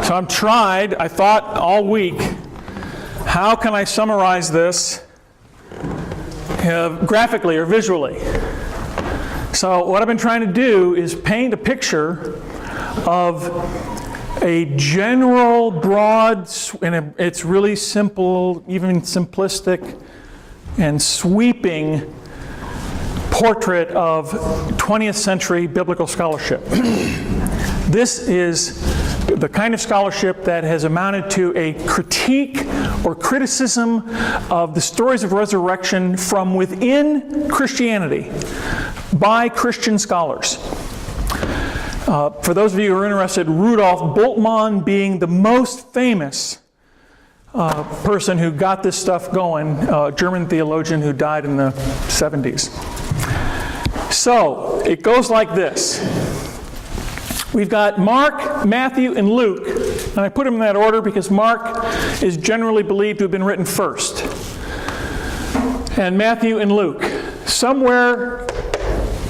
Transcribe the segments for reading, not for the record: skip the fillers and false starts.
So I thought all week, how can I summarize this graphically or visually? So what I've been trying to do is paint a picture of a general, broad, and it's really simple, even simplistic, and sweeping portrait of 20th century biblical scholarship. This is the kind of scholarship that has amounted to a critique or criticism of the stories of resurrection from within Christianity by Christian scholars. For those of you who are interested, Rudolf Bultmann being the most famous person who got this stuff going, German theologian who died in the 70s. So, it goes like this. We've got Mark, Matthew, and Luke, and I put them in that order because Mark is generally believed to have been written first. And Matthew and Luke, somewhere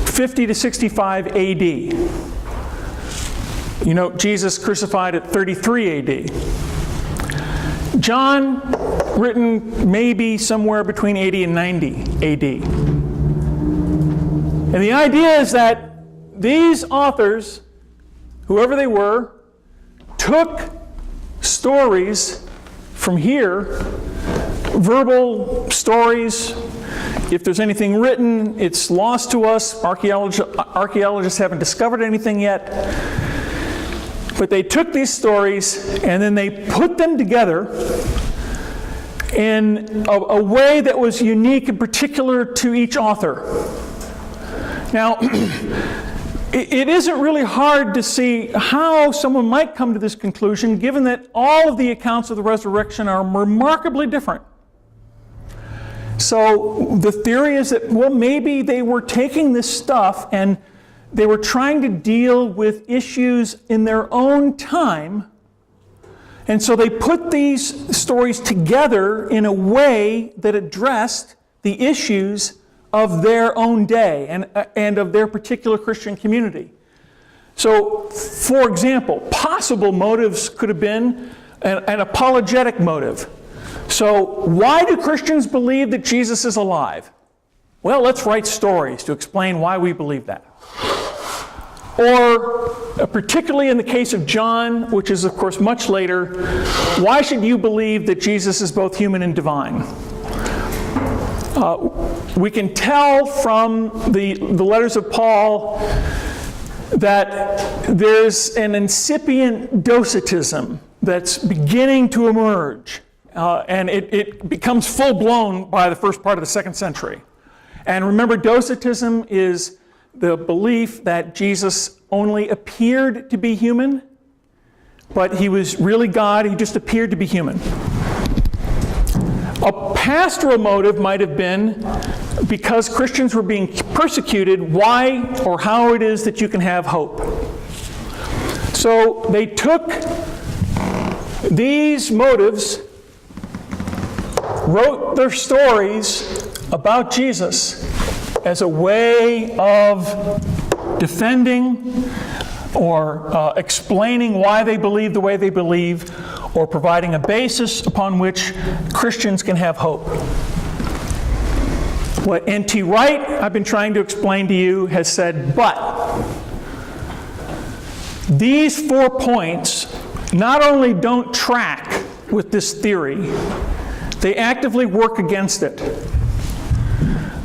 50 to 65 AD. You know, Jesus crucified at 33 AD. John, written maybe somewhere between 80 and 90 AD. And the idea is that these authors, whoever they were, took stories from here, verbal stories. If there's anything written, it's lost to us. Archaeologists haven't discovered anything yet. But they took these stories and then they put them together in a way that was unique and particular to each author. Now, it isn't really hard to see how someone might come to this conclusion, given that all of the accounts of the resurrection are remarkably different. So the theory is that, well, maybe they were taking this stuff and they were trying to deal with issues in their own time, and so they put these stories together in a way that addressed the issues of their own day and of their particular Christian community. So, for example, possible motives could have been an apologetic motive. So, why do Christians believe that Jesus is alive? Well, let's write stories to explain why we believe that. Or, particularly in the case of John, which is, of course, much later, why should you believe that Jesus is both human and divine? We can tell from the letters of Paul that there's an incipient Docetism that's beginning to emerge. And it becomes full-blown by the first part of the 2nd century. And remember, Docetism is the belief that Jesus only appeared to be human, but he was really God, he just appeared to be human. A pastoral motive might have been because Christians were being persecuted, why or how it is that you can have hope. So they took these motives, wrote their stories about Jesus as a way of defending or explaining why they believe the way they believe, or providing a basis upon which Christians can have hope. What N.T. Wright, I've been trying to explain to you, has said, but these 4 points not only don't track with this theory, they actively work against it.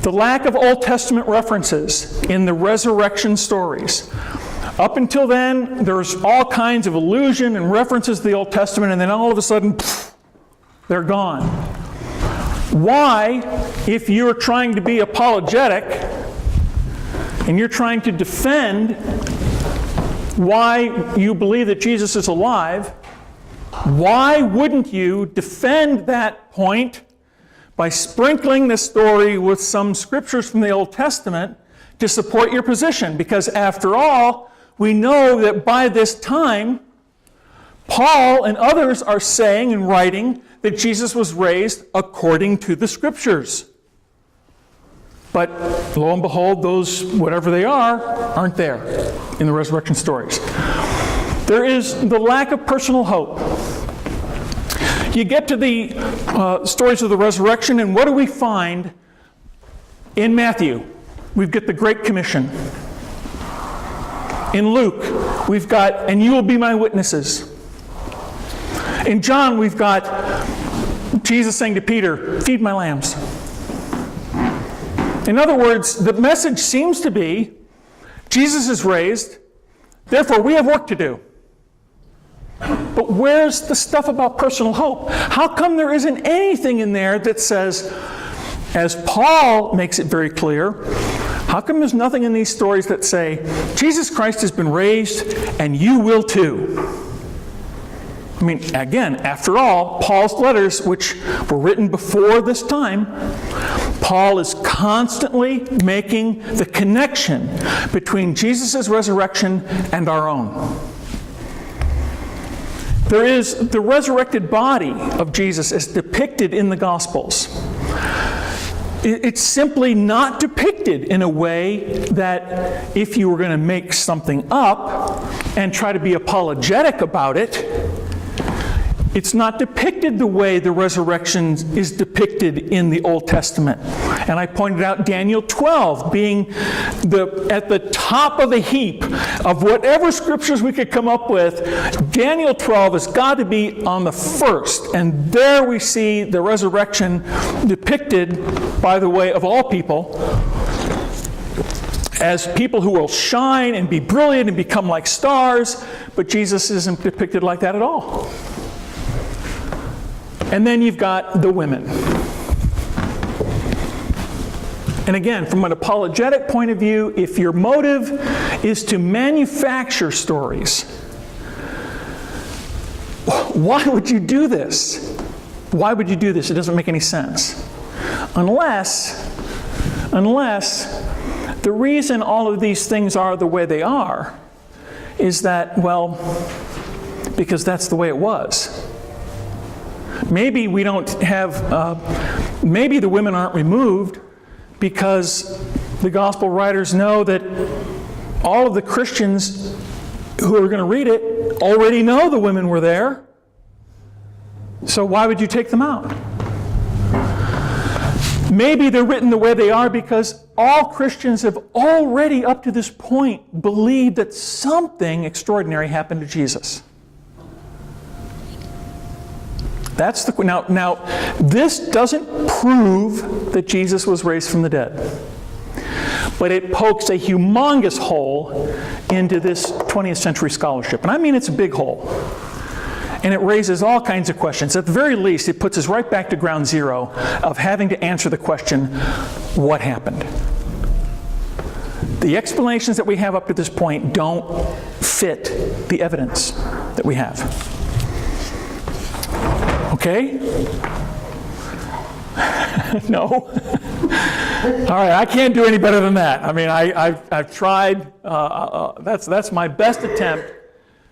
The lack of Old Testament references in the resurrection stories. Up until then, there's all kinds of allusion and references to the Old Testament, and then all of a sudden, they're gone. Why, if you're trying to be apologetic and you're trying to defend why you believe that Jesus is alive, why wouldn't you defend that point by sprinkling the story with some scriptures from the Old Testament to support your position? Because after all, we know that by this time, Paul and others are saying and writing that Jesus was raised according to the scriptures. But lo and behold, those, whatever they are, aren't there in the resurrection stories. There is the lack of personal hope. You get to the stories of the resurrection, and what do we find in Matthew? We've got the Great Commission. In Luke, we've got, and you will be my witnesses. In John, we've got Jesus saying to Peter, feed my lambs. In other words, the message seems to be, Jesus is raised, therefore we have work to do. But where's the stuff about personal hope? How come there isn't anything in there that says, as Paul makes it very clear, how come there's nothing in these stories that say, Jesus Christ has been raised and you will too? I mean, again, after all, Paul's letters, which were written before this time, Paul is constantly making the connection between Jesus' resurrection and our own. There is the resurrected body of Jesus as depicted in the Gospels. It's simply not depicted in a way that if you were going to make something up and try to be apologetic about it, it's not depicted the way the resurrection is depicted in the Old Testament. And I pointed out Daniel 12 being at the top of the heap of whatever scriptures we could come up with. Daniel 12 has got to be on the first. And there we see the resurrection depicted, by the way, of all people, as people who will shine and be brilliant and become like stars. But Jesus isn't depicted like that at all. And then you've got the women. And again, from an apologetic point of view, if your motive is to manufacture stories, why would you do this? Why would you do this? It doesn't make any sense. Unless the reason all of these things are the way they are is that, well, because that's the way it was. Maybe we don't have, maybe the women aren't removed because the gospel writers know that all of the Christians who are going to read it already know the women were there. So why would you take them out? Maybe they're written the way they are because all Christians have already up to this point believed that something extraordinary happened to Jesus. That's the now this doesn't prove that Jesus was raised from the dead, but it pokes a humongous hole into this 20th century scholarship, and I mean it's a big hole, and it raises all kinds of questions. At the very least, it puts us right back to ground zero of having to answer the question, what happened? The explanations that we have up to this point don't fit the evidence that we have. Okay? No? All right, I can't do any better than that. I mean, I've tried. That's my best attempt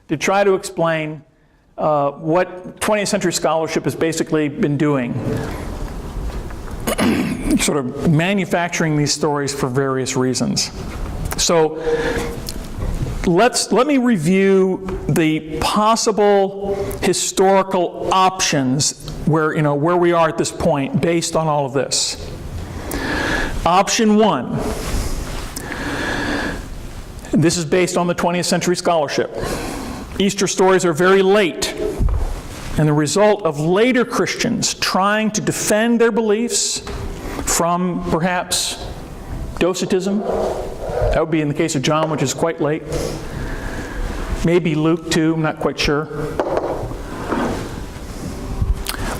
to try to explain what 20th century scholarship has basically been doing. Sort of manufacturing these stories for various reasons. So, let me review the possible historical options where we are at this point based on all of this. Option 1. This is based on the 20th century scholarship. Easter stories are very late and the result of later Christians trying to defend their beliefs from perhaps Docetism. That would be in the case of John, which is quite late. Maybe Luke too, I'm not quite sure.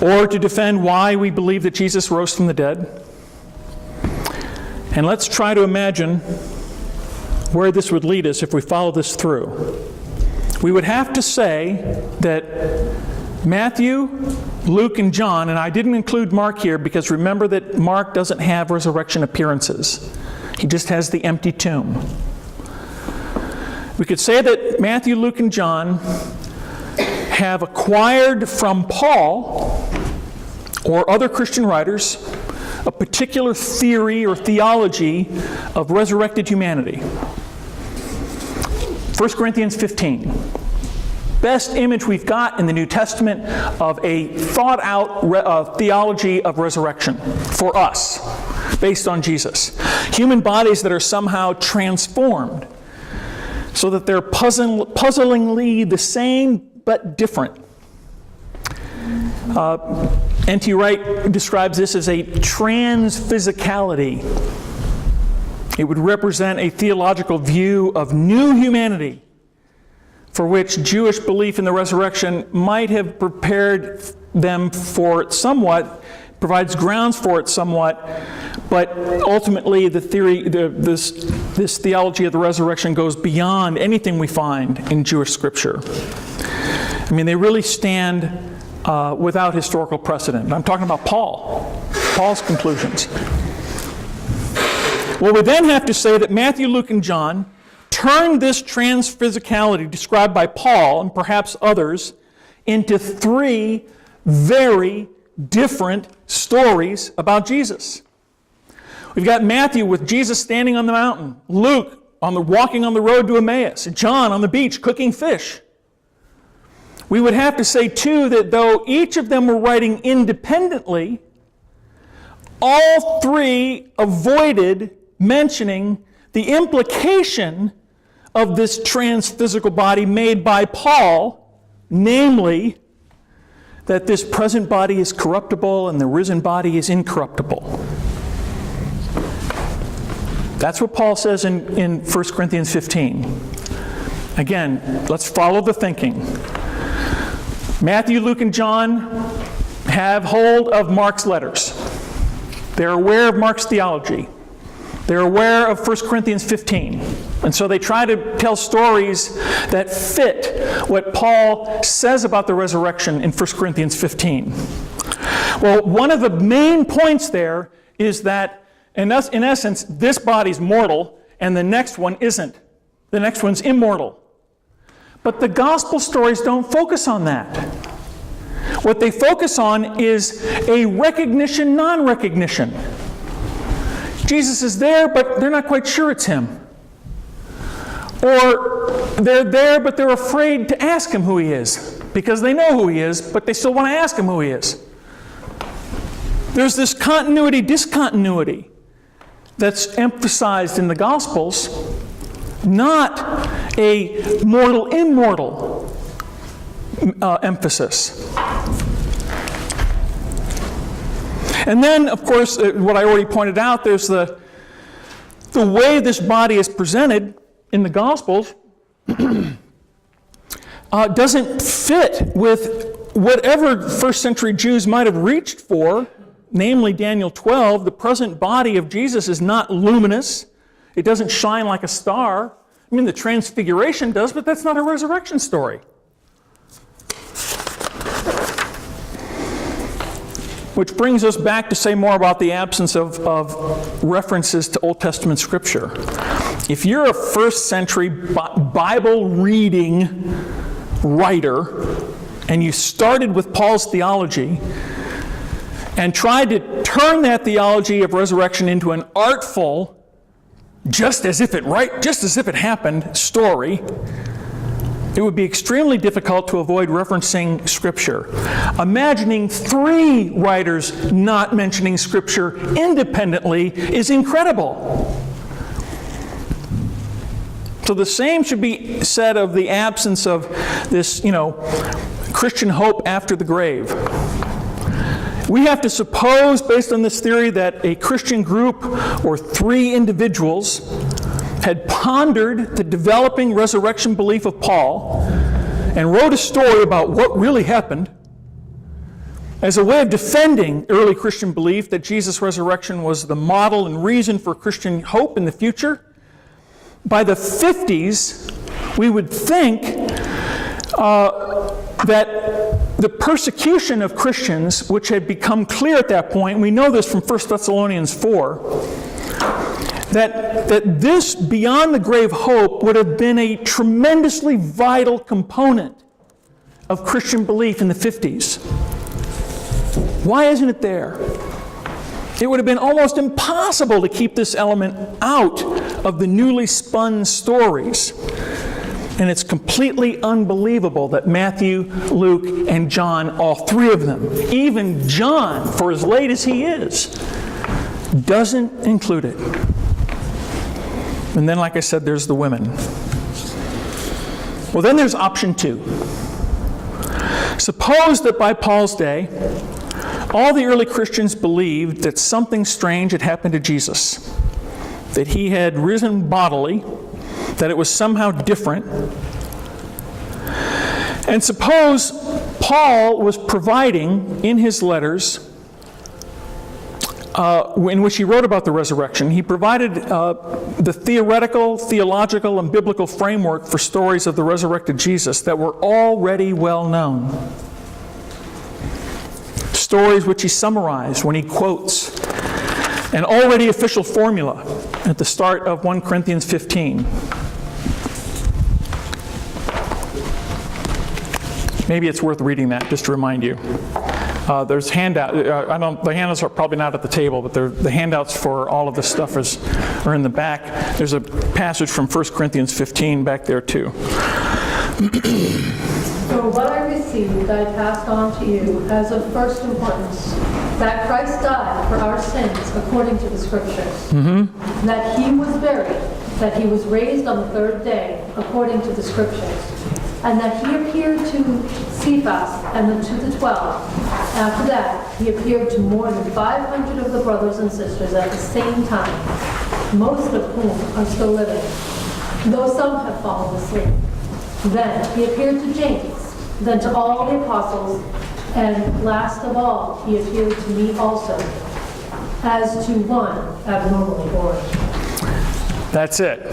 Or to defend why we believe that Jesus rose from the dead. And let's try to imagine where this would lead us if we follow this through. We would have to say that Matthew, Luke, and John, and I didn't include Mark here because remember that Mark doesn't have resurrection appearances. He just has the empty tomb. We could say that Matthew, Luke, and John have acquired from Paul or other Christian writers a particular theory or theology of resurrected humanity. 1 Corinthians 15. best image we've got in the New Testament of a thought-out theology of resurrection for us, based on Jesus. Human bodies that are somehow transformed so that they're puzzlingly the same but different. N.T. Wright describes this as a transphysicality. It would represent a theological view of new humanity for which Jewish belief in the resurrection might have prepared them for it somewhat, provides grounds for it somewhat, but ultimately the theory, this theology of the resurrection goes beyond anything we find in Jewish Scripture. I mean, they really stand without historical precedent. I'm talking about Paul's conclusions. Well, we then have to say that Matthew, Luke, and John turned this transphysicality described by Paul, and perhaps others, into three very different stories about Jesus. We've got Matthew with Jesus standing on the mountain, Luke walking on the road to Emmaus, John on the beach cooking fish. We would have to say, too, that though each of them were writing independently, all three avoided mentioning the implication of this transphysical body made by Paul, namely, that this present body is corruptible and the risen body is incorruptible. That's what Paul says in 1 Corinthians 15. Again, let's follow the thinking. Matthew, Luke, and John have hold of Mark's letters. They're aware of Mark's theology. They're aware of 1 Corinthians 15. And so they try to tell stories that fit what Paul says about the resurrection in 1 Corinthians 15. Well, one of the main points there is that, in essence, this body's mortal and the next one isn't. The next one's immortal. But the gospel stories don't focus on that. What they focus on is a recognition, non-recognition. Jesus is there, but they're not quite sure it's him. Or they're there, but they're afraid to ask him who he is, because they know who he is, but they still want to ask him who he is. There's this continuity, discontinuity that's emphasized in the Gospels, not a mortal, immortal emphasis. And then, of course, what I already pointed out, there's the way this body is presented in the Gospels doesn't fit with whatever first century Jews might have reached for, namely Daniel 12. The present body of Jesus is not luminous. It doesn't shine like a star. I mean, the transfiguration does, but that's not a resurrection story. Which brings us back to say more about the absence of references to Old Testament Scripture. If you're a first century Bible reading writer, and you started with Paul's theology, and tried to turn that theology of resurrection into an artful, just as if it happened story, it would be extremely difficult to avoid referencing Scripture. Imagining three writers not mentioning Scripture independently is incredible. So the same should be said of the absence of this, Christian hope after the grave. We have to suppose, based on this theory, that a Christian group or three individuals had pondered the developing resurrection belief of Paul and wrote a story about what really happened as a way of defending early Christian belief that Jesus' resurrection was the model and reason for Christian hope in the future. By the 50s, we would think that the persecution of Christians, which had become clear at that point, we know this from 1 Thessalonians 4, that this beyond the grave hope would have been a tremendously vital component of Christian belief in the 50s. Why isn't it there? It would have been almost impossible to keep this element out of the newly spun stories. And it's completely unbelievable that Matthew, Luke, and John, all three of them, even John, for as late as he is, doesn't include it. And then, like I said, there's the women. Well, then there's option 2. Suppose that by Paul's day, all the early Christians believed that something strange had happened to Jesus, that he had risen bodily, that it was somehow different. And suppose Paul was providing in his letters, in which he wrote about the resurrection, he provided the theoretical, theological, and biblical framework for stories of the resurrected Jesus that were already well known. Stories which he summarized when he quotes an already official formula at the start of 1 Corinthians 15. Maybe it's worth reading that just to remind you. There's handout. The handouts are probably not at the table, but the handouts for all of this stuff are in the back. There's a passage from 1 Corinthians 15 back there too. For what I received, I passed on to you as of first importance, that Christ died for our sins according to the Scriptures, that he was buried, that he was raised on the third day according to the Scriptures, and that he appeared to Cephas and then to the 12. After that, he appeared to more than 500 of the brothers and sisters at the same time, most of whom are still living, though some have fallen asleep. Then he appeared to James, then to all the apostles, and last of all, he appeared to me also, as to one abnormally born. That's it.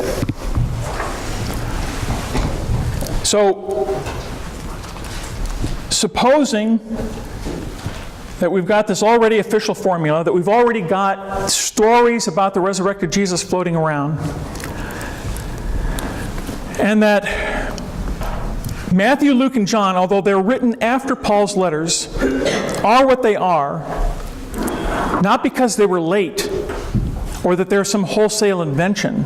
So, supposing that we've got this already official formula, that we've already got stories about the resurrected Jesus floating around, and that Matthew, Luke, and John, although they're written after Paul's letters, are what they are, not because they were late or that they're some wholesale invention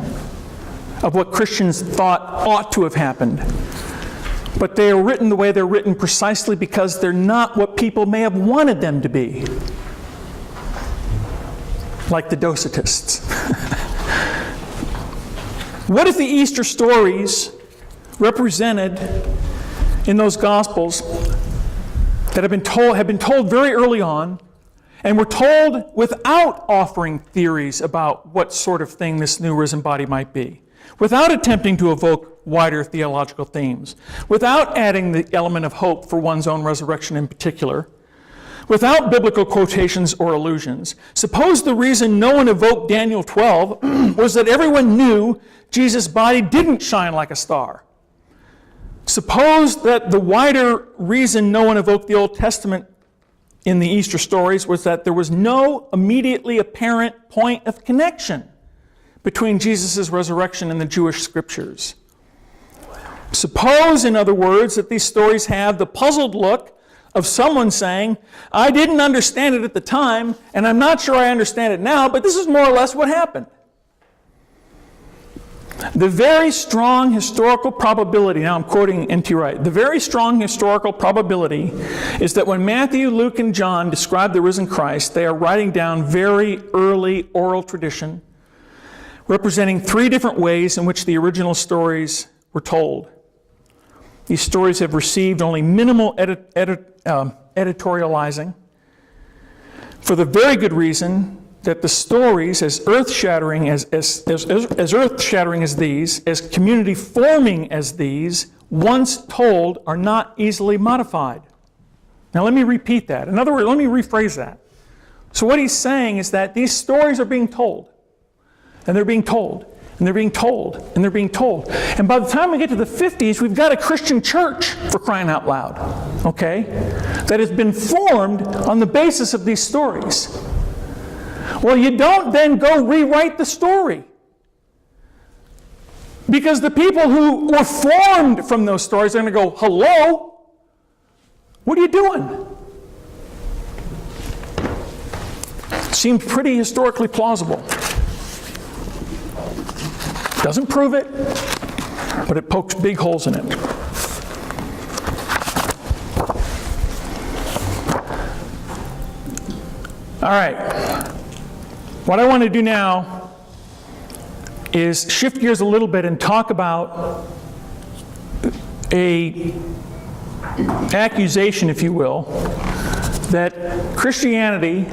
of what Christians thought ought to have happened, but they are written the way they're written precisely because they're not what people may have wanted them to be, like the Docetists. What if the Easter stories represented in those Gospels that have been told very early on, and were told without offering theories about what sort of thing this new risen body might be, without attempting to evoke wider theological themes, without adding the element of hope for one's own resurrection in particular, without biblical quotations or allusions? Suppose the reason no one evoked Daniel 12 was that everyone knew Jesus' body didn't shine like a star. Suppose that the wider reason no one evoked the Old Testament in the Easter stories was that there was no immediately apparent point of connection between Jesus' resurrection and the Jewish scriptures. Suppose, in other words, that these stories have the puzzled look of someone saying, I didn't understand it at the time, and I'm not sure I understand it now, but this is more or less what happened. The very strong historical probability, now I'm quoting N.T. Wright, the very strong historical probability is that when Matthew, Luke, and John describe the risen Christ, they are writing down very early oral tradition representing 3 different ways in which the original stories were told. These stories have received only minimal editorializing for the very good reason that the stories, as earth-shattering as earth-shattering as these, as community-forming as these, once told, are not easily modified. Now let me repeat that. In other words, let me rephrase that. So what he's saying is that these stories are being told, and they're being told, and they're being told, and they're being told. And by the time we get to the 50s, we've got a Christian church, for crying out loud, okay, that has been formed on the basis of these stories. Well, you don't then go rewrite the story. Because the people who were formed from those stories are going to go, hello? What are you doing? Seems pretty historically plausible. Doesn't prove it. but it pokes big holes in it. All right. What I want to do now is shift gears a little bit and talk about a accusation, if you will, that Christianity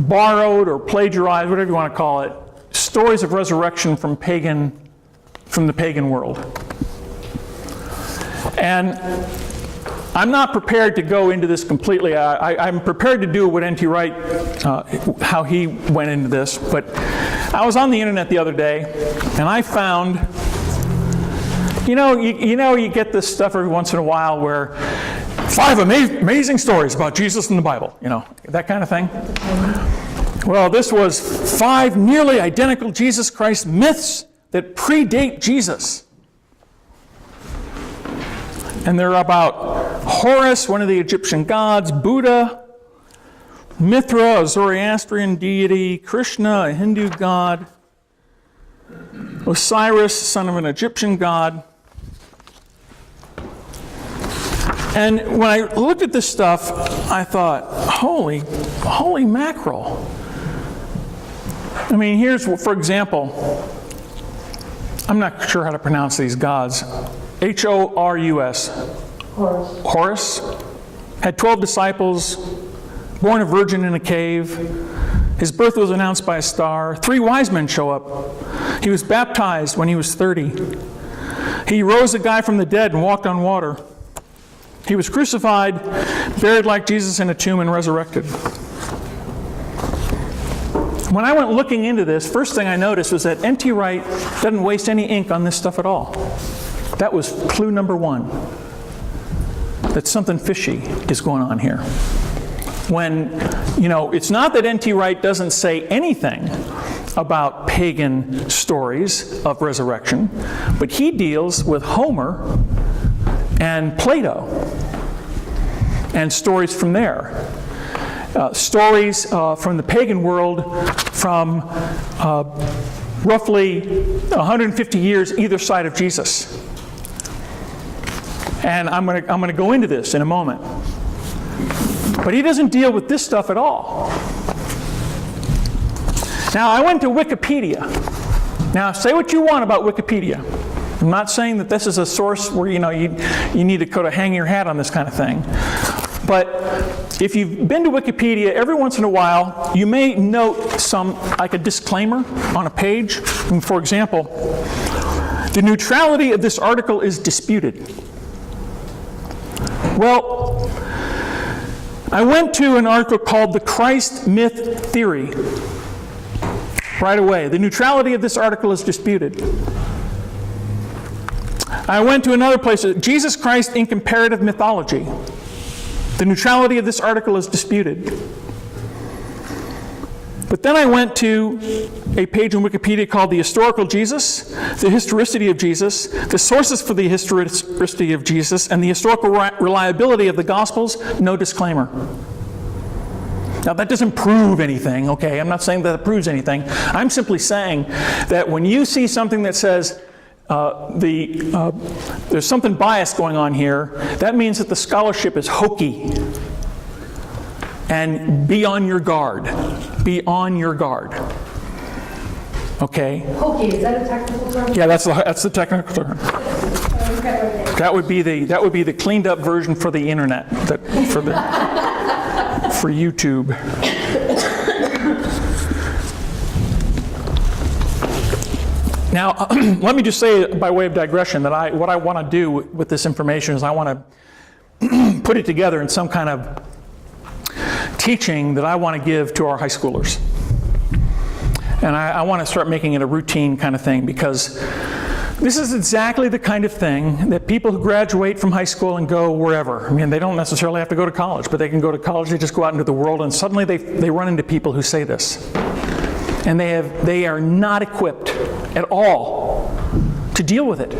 borrowed or plagiarized, whatever you want to call it, stories of resurrection from the pagan world. And I'm not prepared to go into this completely. I'm prepared to do what N.T. Wright, how he went into this, but I was on the internet the other day, and I found, you get this stuff every once in a while where 5 amazing stories about Jesus in the Bible, that kind of thing. Well, this was 5 nearly identical Jesus Christ myths that predate Jesus. And they're about Horus, one of the Egyptian gods, Buddha, Mithra, a Zoroastrian deity, Krishna, a Hindu god, Osiris, son of an Egyptian god. And when I looked at this stuff, I thought, holy mackerel. I mean, here's, for example, I'm not sure how to pronounce these gods. Horus. Horus had 12 disciples, born a virgin in a cave. His birth was announced by a star. 3 wise men show up. He was baptized when he was 30. He rose a guy from the dead and walked on water. He was crucified, buried like Jesus in a tomb, and resurrected. When I went looking into this, first thing I noticed was that N.T. Wright doesn't waste any ink on this stuff at all. That was clue number 1, that something fishy is going on here. When, it's not that N.T. Wright doesn't say anything about pagan stories of resurrection, but he deals with Homer and Plato and stories from there. Stories from the pagan world from roughly 150 years either side of Jesus. And I'm going to go into this in a moment. But he doesn't deal with this stuff at all. Now, I went to Wikipedia. Now, say what you want about Wikipedia. I'm not saying that this is a source where you need to go to hang your hat on this kind of thing. But if you've been to Wikipedia, every once in a while, you may note like a disclaimer on a page. And for example, the neutrality of this article is disputed. Well, I went to an article called The Christ Myth Theory. Right away, the neutrality of this article is disputed. I went to another place, Jesus Christ in Comparative Mythology. The neutrality of this article is disputed. But then I went to a page in Wikipedia called The Historical Jesus, The Historicity of Jesus, The Sources for the Historicity of Jesus, and the Historical Reliability of the Gospels, no disclaimer. Now that doesn't prove anything, okay? I'm not saying that it proves anything. I'm simply saying that when you see something that says there's something biased going on here, that means that the scholarship is hokey. And be on your guard. Be on your guard. Okay? Hokey, is that a technical term? Yeah, that's the technical term. That would be the cleaned up version for the internet, for YouTube. Now, let me just say by way of digression that what I want to do with this information is I want to put it together in some kind of teaching that I want to give to our high schoolers. And I want to start making it a routine kind of thing, because this is exactly the kind of thing that people who graduate from high school and go wherever, I mean, they don't necessarily have to go to college, but they can go to college, they just go out into the world, and suddenly they run into people who say this. And they are not equipped at all to deal with it.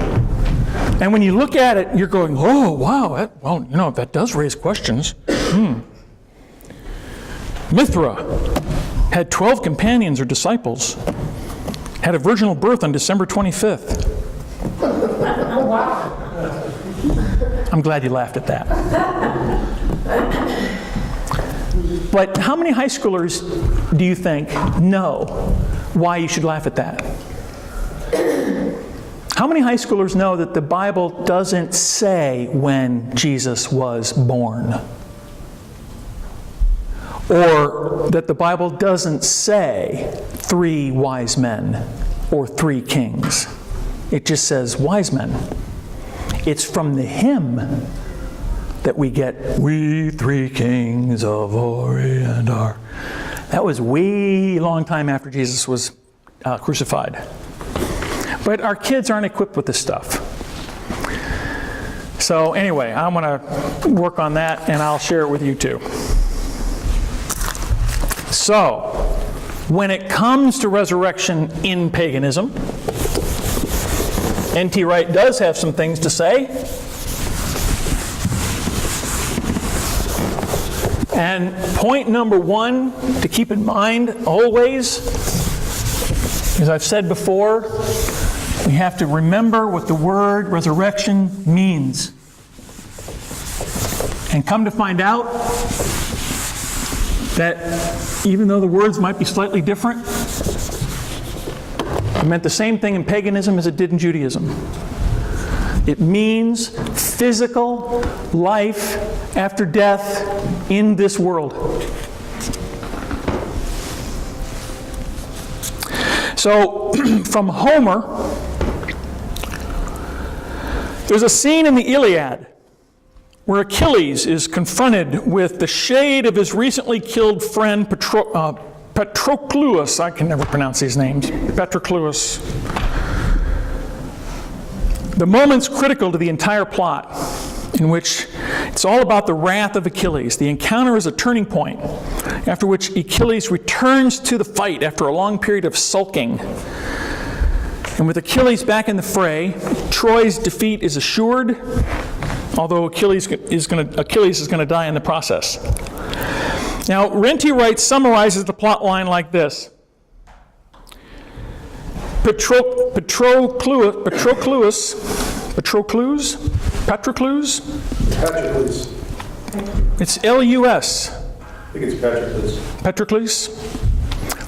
And when you look at it, you're going, oh, wow, that does raise questions. Mithra had 12 companions or disciples. had a virginal birth on December 25th. I'm glad you laughed at that. But how many high schoolers do you think know why you should laugh at that? How many high schoolers know that the Bible doesn't say when Jesus was born? Or that the Bible doesn't say 3 wise men or 3 kings. It just says wise men. It's from the hymn that we get, "We 3 kings of Orient are." That was way long time after Jesus was crucified. But our kids aren't equipped with this stuff. So anyway, I'm going to work on that, and I'll share it with you too. So, when it comes to resurrection in paganism, N.T. Wright does have some things to say. And point number 1 to keep in mind always, as I've said before, we have to remember what the word resurrection means. And come to find out that even though the words might be slightly different, it meant the same thing in paganism as it did in Judaism. It means physical life after death in this world. So, from Homer, there's a scene in the Iliad where Achilles is confronted with the shade of his recently killed friend Patroclus. I can never pronounce these names. Patroclus. The moment's critical to the entire plot, in which it's all about the wrath of Achilles. The encounter is a turning point, after which Achilles returns to the fight after a long period of sulking. And with Achilles back in the fray, Troy's defeat is assured, although Achilles is going to die in the process. Now, N.T. Wright summarizes the plot line like this. Patroclus. It's L-U-S. I think it's Patroclus. Patroclus,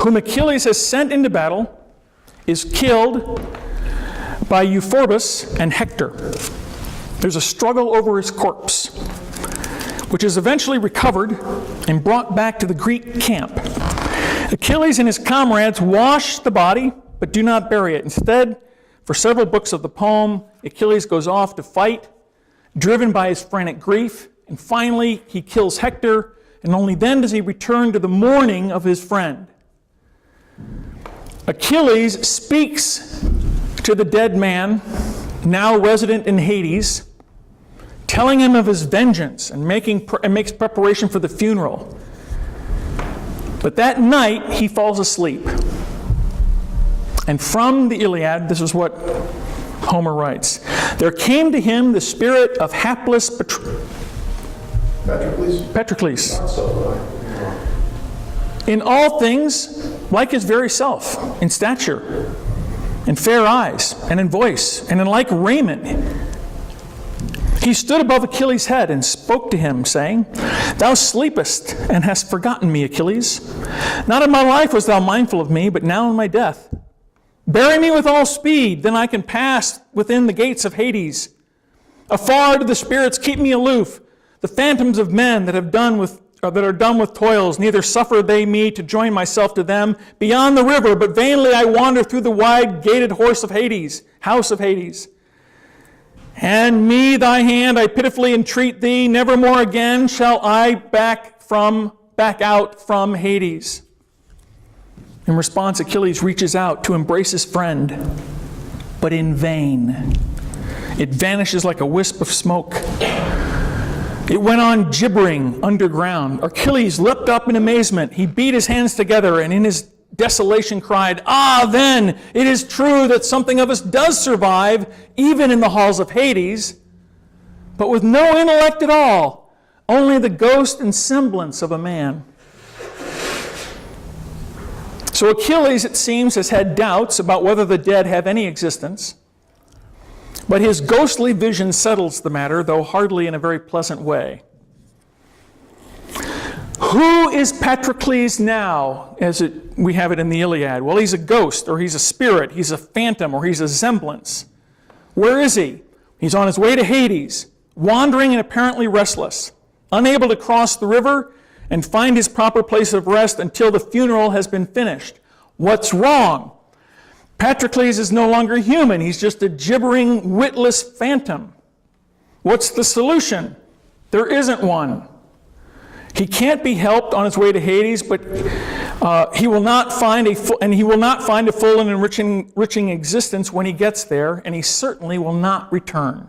whom Achilles has sent into battle, is killed by Euphorbus and Hector. There's a struggle over his corpse, which is eventually recovered and brought back to the Greek camp. Achilles and his comrades wash the body, but do not bury it. Instead, for several books of the poem, Achilles goes off to fight, driven by his frantic grief, and finally he kills Hector, and only then does he return to the mourning of his friend. Achilles speaks to the dead man, now resident in Hades, telling him of his vengeance and makes preparation for the funeral. But that night, he falls asleep. And from the Iliad, this is what Homer writes. There came to him the spirit of hapless Patroclus. In all things, like his very self, in stature, in fair eyes, and in voice, and in like raiment. He stood above Achilles' head and spoke to him, saying, "Thou sleepest, and hast forgotten me, Achilles. Not in my life wast thou mindful of me, but now in my death. Bury me with all speed, then I can pass within the gates of Hades. Afar do the spirits keep me aloof, the phantoms of men that are done with toils, neither suffer they me to join myself to them beyond the river, but vainly I wander through the wide gated house of Hades. And me, thy hand, I pitifully entreat thee, never more again shall I back out from Hades." In response, Achilles reaches out to embrace his friend, but in vain. It vanishes like a wisp of smoke. It went on gibbering underground. Achilles leapt up in amazement. He beat his hands together and in his desolation cried, "Ah, then, it is true that something of us does survive, even in the halls of Hades, but with no intellect at all, only the ghost and semblance of a man." So Achilles, it seems, has had doubts about whether the dead have any existence. But his ghostly vision settles the matter, though hardly in a very pleasant way. Who is Patroclus now, as we have it in the Iliad? Well, he's a ghost, or he's a spirit, he's a phantom, or he's a semblance. Where is he? He's on his way to Hades, wandering and apparently restless, unable to cross the river and find his proper place of rest until the funeral has been finished. What's wrong? Patroclus is no longer human. He's just a gibbering, witless phantom. What's the solution? There isn't one. He can't be helped on his way to Hades, but he will not find a full and enriching existence when he gets there, and he certainly will not return.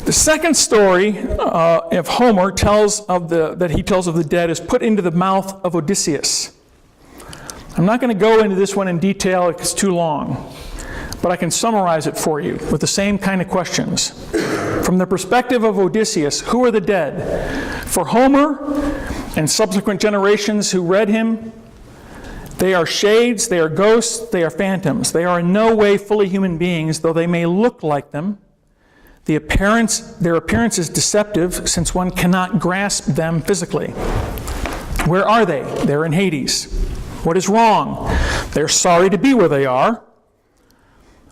The second story of Homer that he tells of the dead is put into the mouth of Odysseus. I'm not going to go into this one in detail, it's too long, but I can summarize it for you with the same kind of questions. From the perspective of Odysseus, who are the dead? For Homer and subsequent generations who read him, they are shades, they are ghosts, they are phantoms. They are in no way fully human beings, though they may look like them. Their appearance is deceptive, since one cannot grasp them physically. Where are they? They're in Hades. What is wrong? They're sorry to be where they are,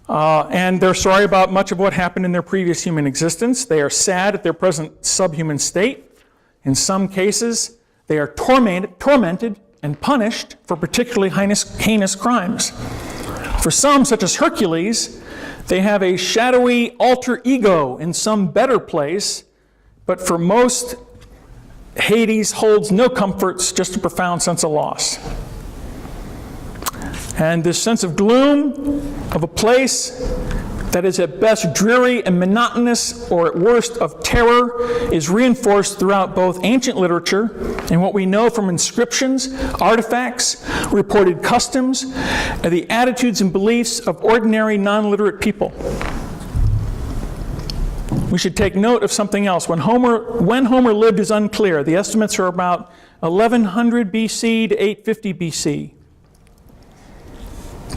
and they're sorry about much of what happened in their previous human existence. They are sad at their present subhuman state. In some cases, they are tormented and punished for particularly heinous crimes. For some, such as Hercules, they have a shadowy alter ego in some better place, but for most, Hades holds no comforts, just a profound sense of loss. And this sense of gloom, of a place that is at best dreary and monotonous, or at worst of terror, is reinforced throughout both ancient literature and what we know from inscriptions, artifacts, reported customs, and the attitudes and beliefs of ordinary non-literate people. We should take note of something else. When Homer lived is unclear. The estimates are about 1100 BC to 850 BC.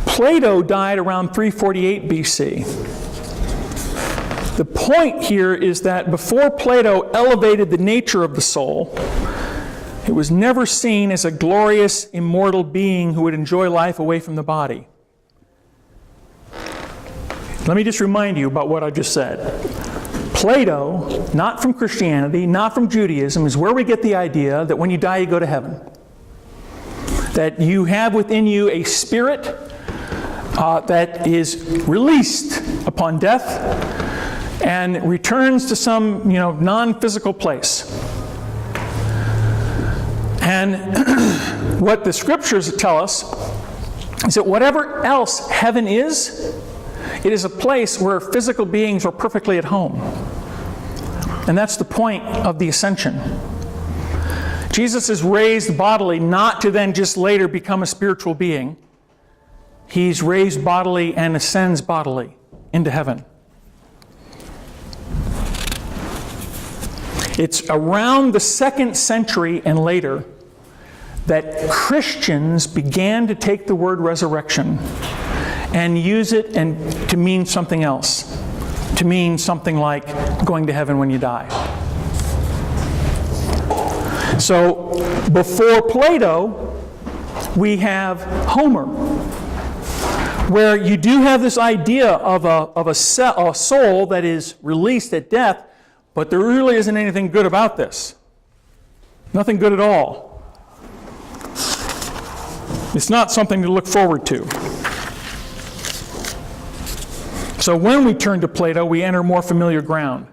Plato died around 348 BC. The point here is that before Plato elevated the nature of the soul, it was never seen as a glorious, immortal being who would enjoy life away from the body. Let me just remind you about what I just said. Plato, not from Christianity, not from Judaism, is where we get the idea that when you die, you go to heaven. That you have within you a spirit that is released upon death and returns to some, non-physical place. And what the scriptures tell us is that whatever else heaven is, it is a place where physical beings are perfectly at home. And that's the point of the ascension. Jesus is raised bodily not to then just later become a spiritual being. He's raised bodily and ascends bodily into heaven. It's around the 2nd century and later that Christians began to take the word resurrection and use it to mean something else, to mean something like going to heaven when you die. So before Plato, we have Homer, where you do have this idea of a soul that is released at death, but there really isn't anything good about this. Nothing good at all. It's not something to look forward to. So when we turn to Plato, we enter more familiar ground.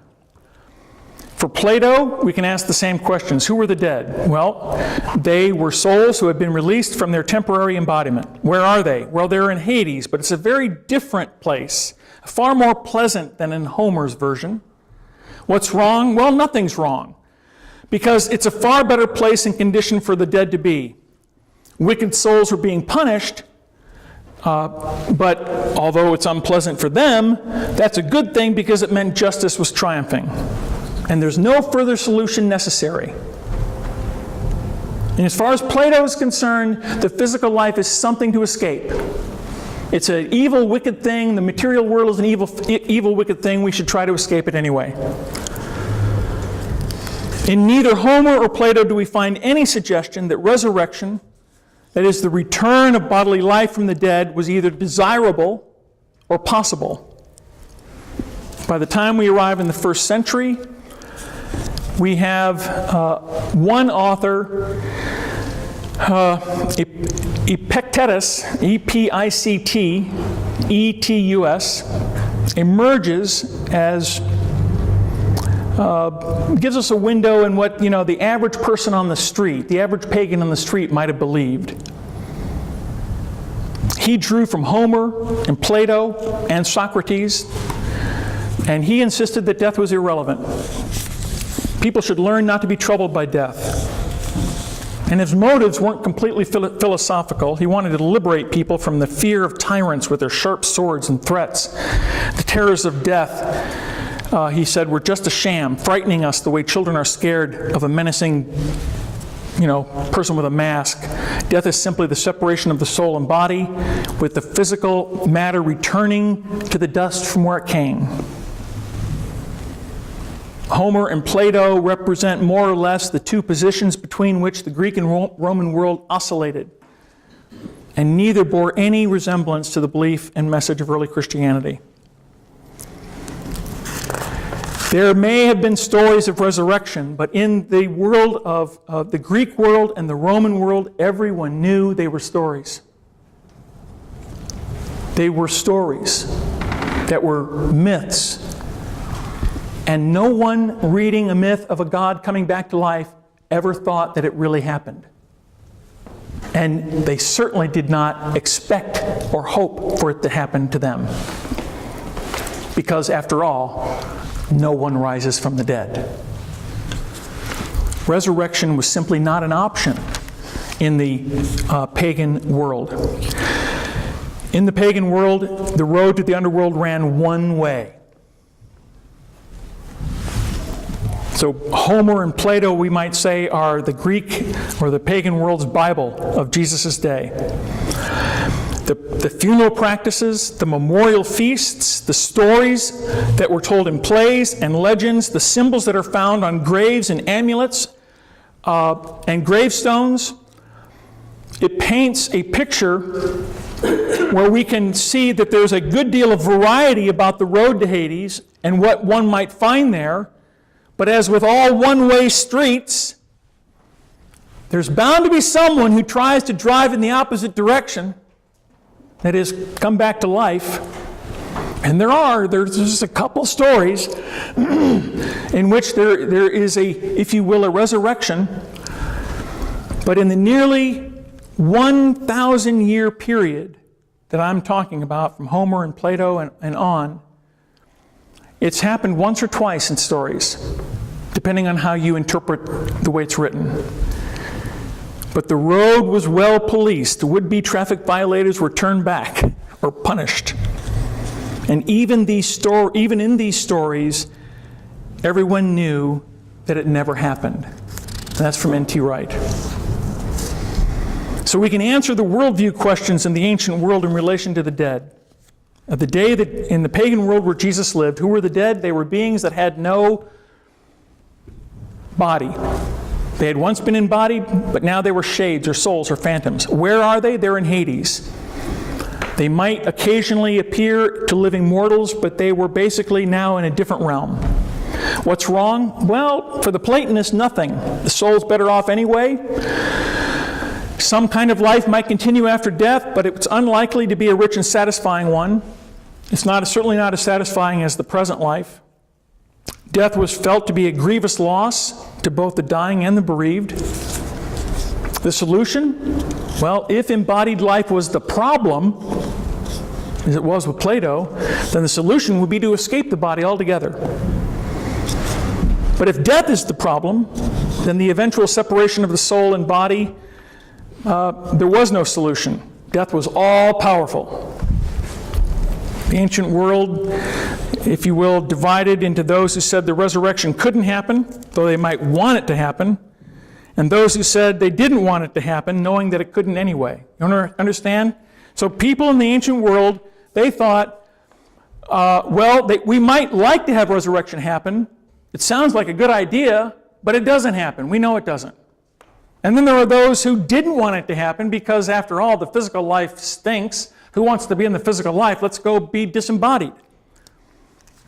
For Plato, we can ask the same questions. Who were the dead? Well, they were souls who had been released from their temporary embodiment. Where are they? Well, they're in Hades, but it's a very different place, far more pleasant than in Homer's version. What's wrong? Well, nothing's wrong, because it's a far better place and condition for the dead to be. Wicked souls were being punished, but although it's unpleasant for them, that's a good thing because it meant justice was triumphing. And there's no further solution necessary. And as far as Plato is concerned, the physical life is something to escape. It's an evil, wicked thing. The material world is an evil, wicked thing. We should try to escape it anyway. In neither Homer or Plato do we find any suggestion that resurrection, that is, the return of bodily life from the dead, was either desirable or possible. By the time we arrive in the first century, we have one author, Epictetus, E-P-I-C-T-E-T-U-S, emerges as, gives us a window in what, the average person on the street, the average pagan on the street might have believed. He drew from Homer and Plato and Socrates, and he insisted that death was irrelevant. People should learn not to be troubled by death. And his motives weren't completely philosophical. He wanted to liberate people from the fear of tyrants with their sharp swords and threats. The terrors of death, he said, were just a sham, frightening us the way children are scared of a menacing, person with a mask. Death is simply the separation of the soul and body, with the physical matter returning to the dust from where it came. Homer and Plato represent more or less the two positions between which the Greek and Roman world oscillated, and neither bore any resemblance to the belief and message of early Christianity. There may have been stories of resurrection, but in the world of the Greek world and the Roman world, everyone knew they were stories. They were stories that were myths. And no one reading a myth of a God coming back to life ever thought that it really happened. And they certainly did not expect or hope for it to happen to them. Because after all, no one rises from the dead. Resurrection was simply not an option in the pagan world. In the pagan world, the road to the underworld ran one way. So Homer and Plato, we might say, are the Greek or the pagan world's Bible of Jesus' day. The funeral practices, the memorial feasts, the stories that were told in plays and legends, the symbols that are found on graves and amulets and gravestones, it paints a picture where we can see that there's a good deal of variety about the road to Hades and what one might find there. But as with all one-way streets, there's bound to be someone who tries to drive in the opposite direction, that is, come back to life. And there's just a couple stories in which there is if you will, a resurrection. But in the nearly 1,000-year period that I'm talking about, from Homer and Plato and on, it's happened once or twice in stories, depending on how you interpret the way it's written. But the road was well policed. The would-be traffic violators were turned back or punished. And even in these stories, everyone knew that it never happened. That's from N.T. Wright. So we can answer the worldview questions in the ancient world in relation to the dead. Of the day that in the pagan world where Jesus lived, who were the dead? They were beings that had no body. They had once been embodied, but now they were shades or souls or phantoms. Where are they? They're in Hades. They might occasionally appear to living mortals, but they were basically now in a different realm. What's wrong? Well, for the Platonists, nothing. The soul's better off anyway. Some kind of life might continue after death, but it's unlikely to be a rich and satisfying one. It's certainly not as satisfying as the present life. Death was felt to be a grievous loss to both the dying and the bereaved. The solution? Well, if embodied life was the problem, as it was with Plato, then the solution would be to escape the body altogether. But if death is the problem, then the eventual separation of the soul and body, there was no solution. Death was all-powerful. The ancient world, if you will, divided into those who said the resurrection couldn't happen, though they might want it to happen, and those who said they didn't want it to happen, knowing that it couldn't anyway. You understand? So people in the ancient world, they thought, we might like to have resurrection happen. It sounds like a good idea, but it doesn't happen. We know it doesn't. And then there are those who didn't want it to happen because, after all, the physical life stinks. Who wants to be in the physical life? Let's go be disembodied.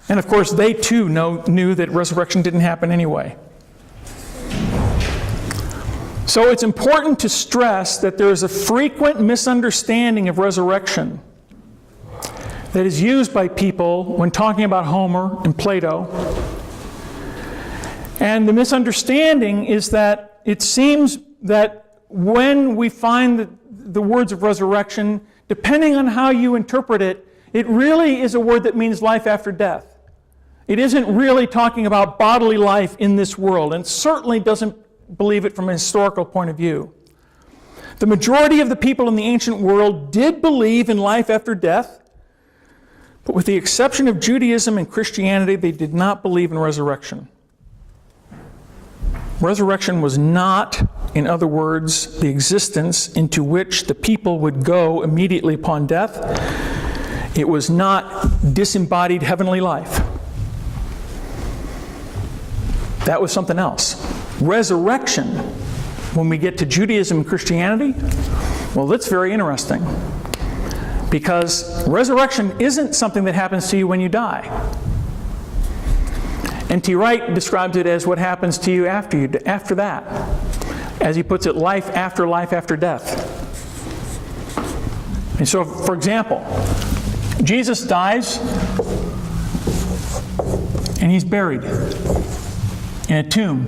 And of course, they too knew that resurrection didn't happen anyway. So it's important to stress that there is a frequent misunderstanding of resurrection that is used by people when talking about Homer and Plato. And the misunderstanding is that it seems that when we find the words of resurrection, depending on how you interpret it, it really is a word that means life after death. It isn't really talking about bodily life in this world, and certainly doesn't believe it from a historical point of view. The majority of the people in the ancient world did believe in life after death, but with the exception of Judaism and Christianity, they did not believe in resurrection. Resurrection was not, in other words, the existence into which the people would go immediately upon death. It was not disembodied heavenly life. That was something else. Resurrection, when we get to Judaism and Christianity, well, that's very interesting. Because resurrection isn't something that happens to you when you die. N.T. Wright describes it as what happens to you after that. As he puts it, life after death. And so, for example, Jesus dies and he's buried in a tomb.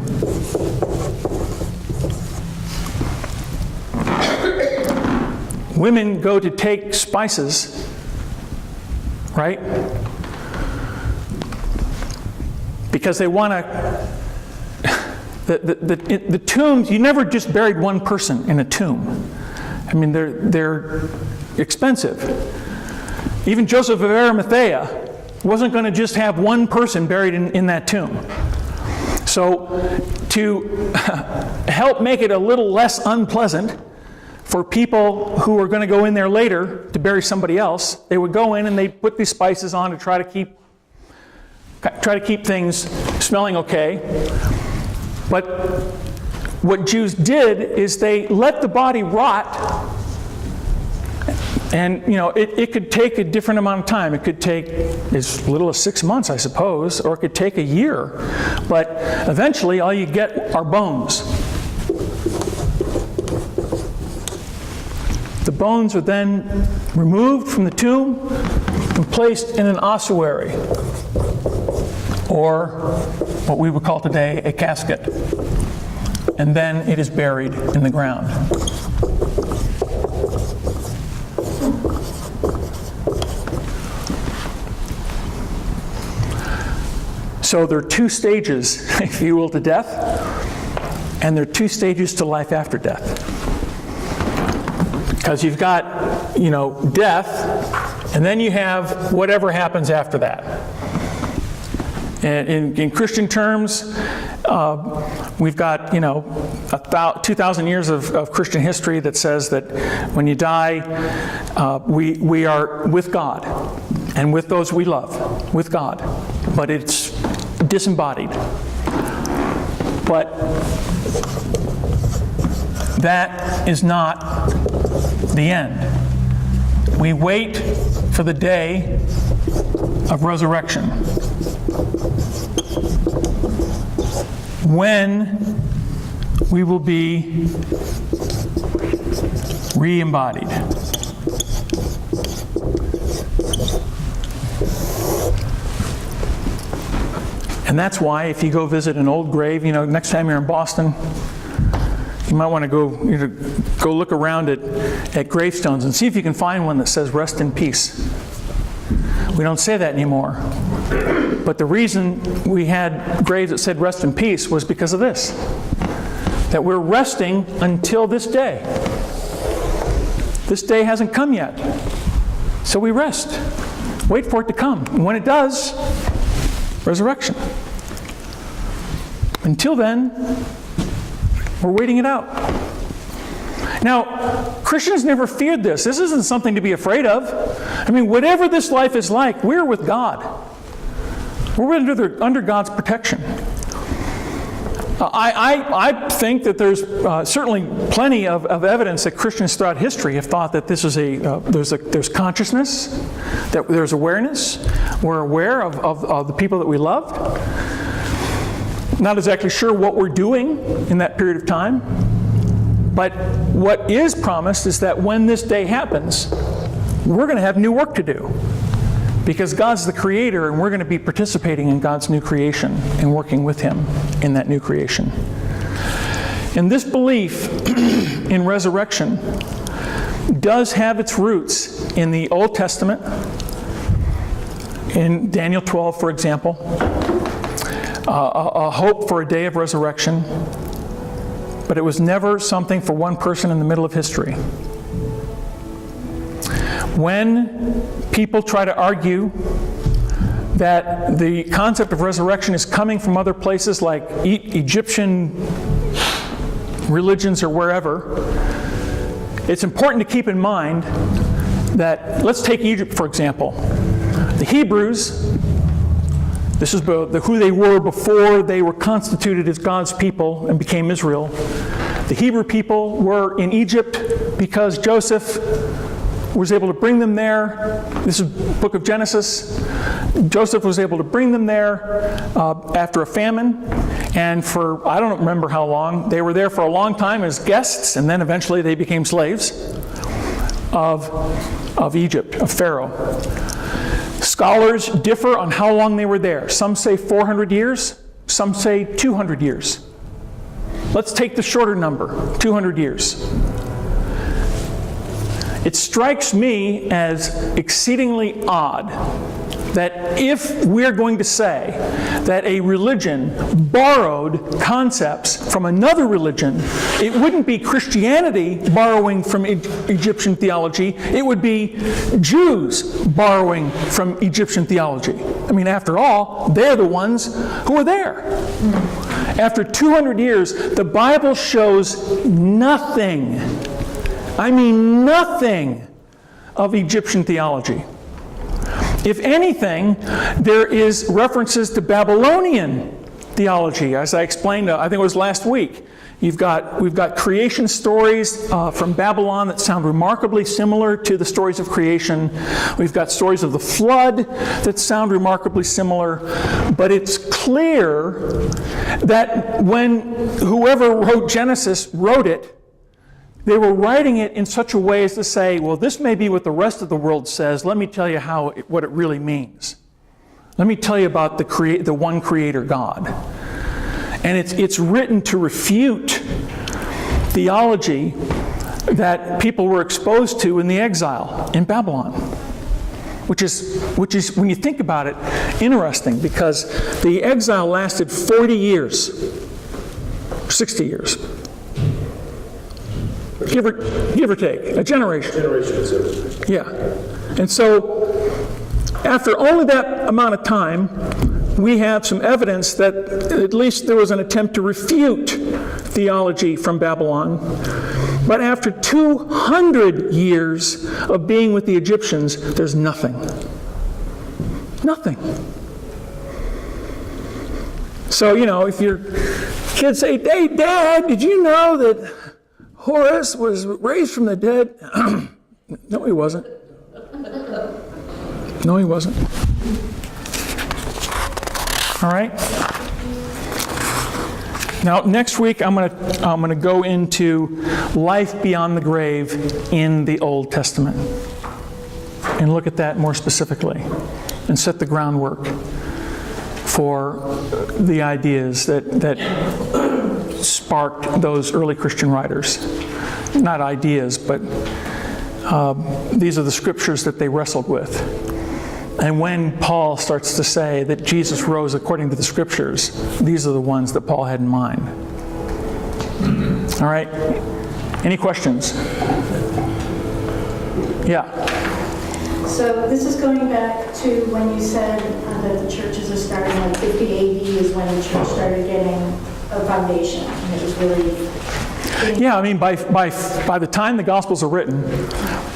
Women go to take spices, right? Because they want to, the tombs, you never just buried one person in a tomb. I mean, they're expensive. Even Joseph of Arimathea wasn't going to just have one person buried in that tomb. So to help make it a little less unpleasant for people who are going to go in there later to bury somebody else, they would go in and they put these spices on to try to keep things smelling okay. But what Jews did is they let the body rot. And, it could take a different amount of time. It could take as little as 6 months, I suppose, or it could take a year. But eventually, all you get are bones. The bones are then removed from the tomb and placed in an ossuary, or what we would call today a casket. And then it is buried in the ground. So there are two stages, if you will, to death, and there are two stages to life after death. Because you've got, death, and then you have whatever happens after that. And in Christian terms, we've got, 2,000 years of Christian history that says that when you die, we are with God, and with those we love, with God. But it's disembodied. But that is not the end. We wait for the day of resurrection, when we will be re-embodied. And that's why if you go visit an old grave, next time you're in Boston, you might want to go look around at gravestones and see if you can find one that says "Rest in Peace." We don't say that anymore. But the reason we had graves that said "Rest in Peace" was because of this. That we're resting until this day. This day hasn't come yet. So we rest. Wait for it to come. And when it does, resurrection. Until then, We're waiting it out. Now, Christians never feared this. This isn't something to be afraid of. I mean, whatever this life is like, we're with God. We're under God's protection. I think that there's certainly plenty of evidence that Christians throughout history have thought that this is there's consciousness, that there's awareness. We're aware of the people that we loved. Not exactly sure what we're doing in that period of time. But what is promised is that when this day happens, we're going to have new work to do. Because God's the creator, and we're going to be participating in God's new creation and working with Him in that new creation. And this belief in resurrection does have its roots in the Old Testament, in Daniel 12, for example, a hope for a day of resurrection. But it was never something for one person in the middle of history. When people try to argue that the concept of resurrection is coming from other places like Egyptian religions or wherever, it's important to keep in mind that, let's take Egypt for example. The Hebrews, this is who they were before they were constituted as God's people and became Israel. The Hebrew people were in Egypt because Joseph was able to bring them there. This is the book of Genesis. Joseph was able to bring them there after a famine. And for, I don't remember how long, they were there for a long time as guests, and then eventually they became slaves of Egypt, of Pharaoh. Scholars differ on how long they were there. Some say 400 years, some say 200 years. Let's take the shorter number, 200 years. It strikes me as exceedingly odd that if we're going to say that a religion borrowed concepts from another religion, it wouldn't be Christianity borrowing from Egyptian theology, it would be Jews borrowing from Egyptian theology. I mean, after all, they're the ones who were there. After 200 years, the Bible shows nothing, I mean nothing, of Egyptian theology. If anything, there is references to Babylonian theology, as I explained, I think it was last week. We've got creation stories from Babylon that sound remarkably similar to the stories of creation. We've got stories of the flood that sound remarkably similar. But it's clear that when whoever wrote Genesis wrote it, they were writing it in such a way as to say, well, this may be what the rest of the world says. Let me tell you what it really means. Let me tell you about the one creator God. And it's written to refute theology that people were exposed to in the exile in Babylon. Which is, when you think about it, interesting, because the exile lasted 40 years, 60 years. Give or take, a generation. Yeah. And so, after only that amount of time, we have some evidence that at least there was an attempt to refute theology from Babylon. But after 200 years of being with the Egyptians, there's nothing. Nothing. So, if your kids say, "Hey, Dad, did you know that Horus was raised from the dead?" No, he wasn't. No, he wasn't. All right. Now, next week I'm going to go into life beyond the grave in the Old Testament and look at that more specifically and set the groundwork for the ideas that sparked those early Christian writers. Not ideas, but these are the scriptures that they wrestled with. And when Paul starts to say that Jesus rose according to the scriptures, these are the ones that Paul had in mind. All right? Any questions? Yeah. So this is going back to when you said that the churches are starting, like 50 AD is when the church started getting a foundation, and it was really... Yeah, I mean, by the time the Gospels are written,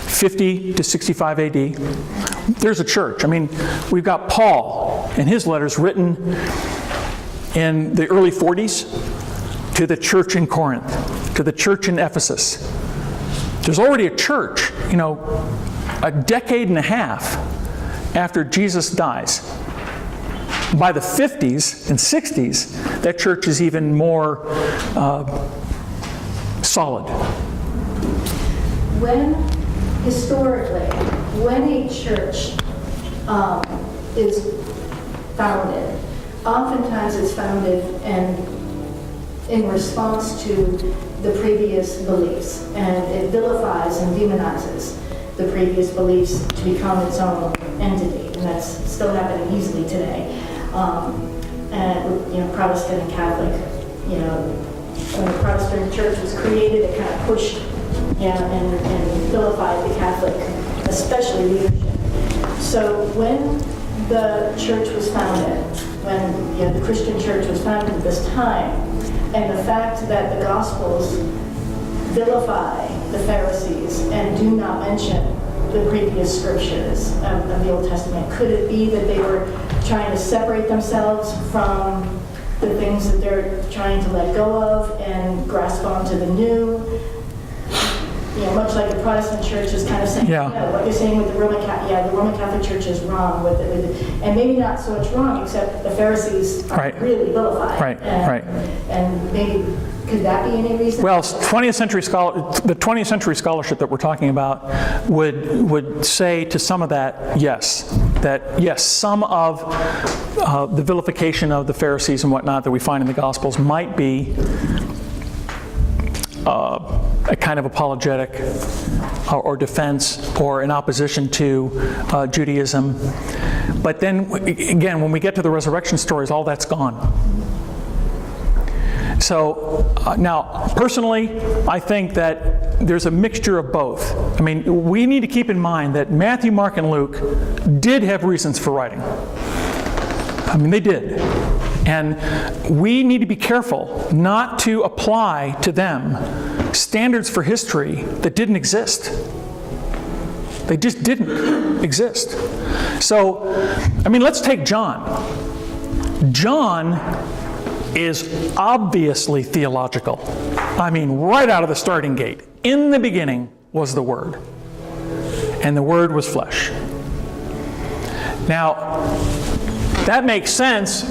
50 to 65 AD, there's a church. I mean, we've got Paul and his letters written in the early 40s to the church in Corinth, to the church in Ephesus. There's already a church, a decade and a half after Jesus dies. By the 50s and 60s, that church is even more solid. Historically, when a church is founded, oftentimes it's founded in response to the previous beliefs, and it vilifies and demonizes the previous beliefs to become its own entity, and that's still happening easily today. And Protestant and Catholic, when the Protestant church was created, it kind of pushed and vilified the Catholic, especially leadership. So when the church was founded, when the Christian church was founded at this time, and the fact that the Gospels vilify the Pharisees and do not mention the previous scriptures of the Old Testament, could it be that they were trying to separate themselves from the things that they're trying to let go of and grasp onto the new? Much like the Protestant church is kind of saying, what you're saying with the Roman Catholic, the Roman Catholic Church is wrong with it, and maybe not so much wrong, except the Pharisees are really vilified. And maybe could that be any reason? Well, the 20th century scholarship that we're talking about would say to some of that, yes, some of the vilification of the Pharisees and whatnot that we find in the Gospels might be a kind of apologetic or defense or in opposition to Judaism. But then, again, when we get to the resurrection stories, all that's gone. So now, personally, I think that there's a mixture of both. I mean, we need to keep in mind that Matthew, Mark, and Luke did have reasons for writing. I mean, they did. And we need to be careful not to apply to them standards for history that didn't exist. They just didn't exist. So, I mean, let's take John. John is obviously theological. I mean, right out of the starting gate. In the beginning was the Word, and the Word was flesh. Now, that makes sense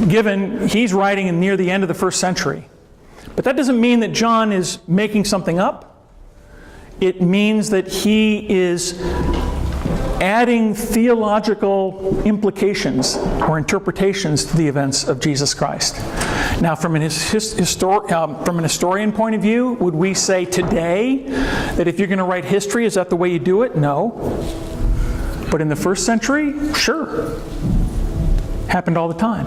given he's writing in near the end of the first century. But that doesn't mean that John is making something up. It means that he is adding theological implications or interpretations to the events of Jesus Christ. Now, from an historian point of view, would we say today that if you're going to write history, is that the way you do it? No. But in the first century, sure. Happened all the time.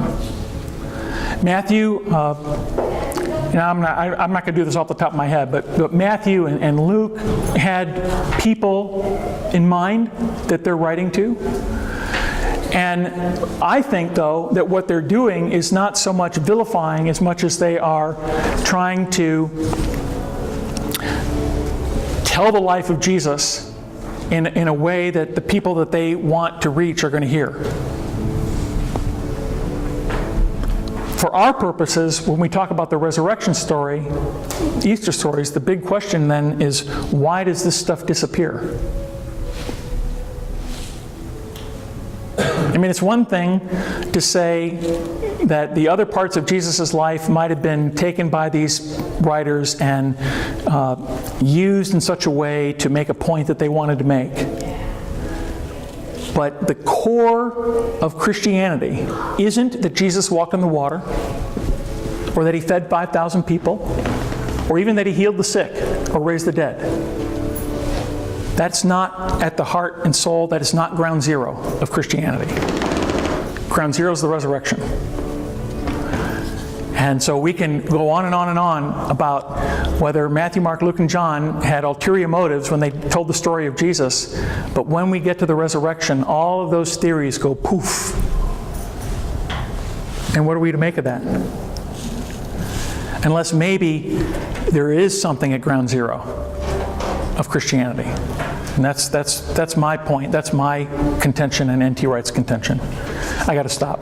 Matthew, I'm not going to do this off the top of my head, but Matthew and Luke had people in mind that they're writing to. And I think, though, that what they're doing is not so much vilifying as much as they are trying to tell the life of Jesus in a way that the people that they want to reach are going to hear. For our purposes, when we talk about the resurrection story, Easter stories, the big question then is, why does this stuff disappear? I mean, it's one thing to say that the other parts of Jesus' life might have been taken by these writers and used in such a way to make a point that they wanted to make. But the core of Christianity isn't that Jesus walked on the water, or that he fed 5,000 people, or even that he healed the sick or raised the dead. That's not at the heart and soul, that is not ground zero of Christianity. Ground zero is the resurrection. And so we can go on and on and on about whether Matthew, Mark, Luke, and John had ulterior motives when they told the story of Jesus. But when we get to the resurrection, all of those theories go poof. And what are we to make of that? unless maybe there is something at ground zero of Christianity. And that's my point. That's my contention and N.T. Wright's contention. I got to stop.